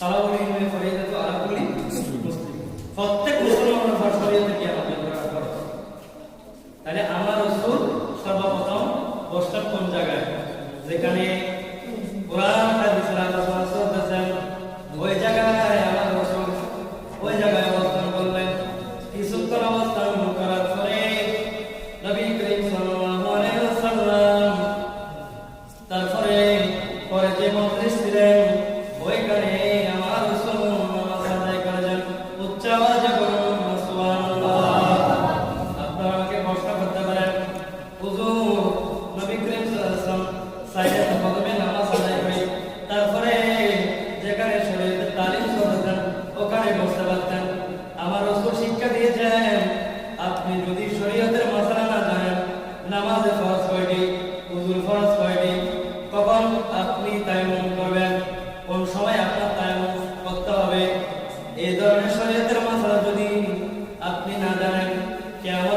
তালাবুল ইলমি ফরিদাতু আলা কুল্লি মুসলিম। প্রত্যেক মুসলমানের উপর শরীয়তে কিয়ামত করা ফরজ। তাহলে আমার রাসূল সর্বপ্রথম বসতেন কোন জায়গায়? যেখানে কোরআন হাদিসের আলোচনা চলতেছে ওই জায়গায় আমার রাসূল ওই জায়গায় অবস্থান করলেন। কিছুক্ষণ অবস্থান করার পরে নবী করিম সাল্লাল্লাহু আলাইহি ওয়াসাল্লাম তারপরে পরে যে মজলিস ছিলেন ওইখানে আমার রাসূল নামাজ আদায় করেছেন। উচ্চ আওয়াজে বলুন সুবহানাল্লাহ। আপনারা আমাকে প্রশ্ন করতে পারেন, হুজুর নবী করিম সাল্লাল্লাহু আলাইহি ওয়াসাল্লাম সাইডে প্রথমে নামাজ আদায় করে তারপরে যেখানে শরীয়তের তালিম চলতেন ওখানে বসতে পারতেন। আমার রাসূল শিক্ষা দিয়েছেন, আপনি যদি শরীয়তের মাসআলা না জানেন, নামাজে ফরজ কয়টি, ওযুর ফরজ কয়টি, কখন আপনি তায়াম্মুম করবেন, কোন সময় আপনার তায়াম্মুম করতে হবে, এই ধরনের শরীয়তের মাসআলা যদি আপনি না জানেন, কিয়ামত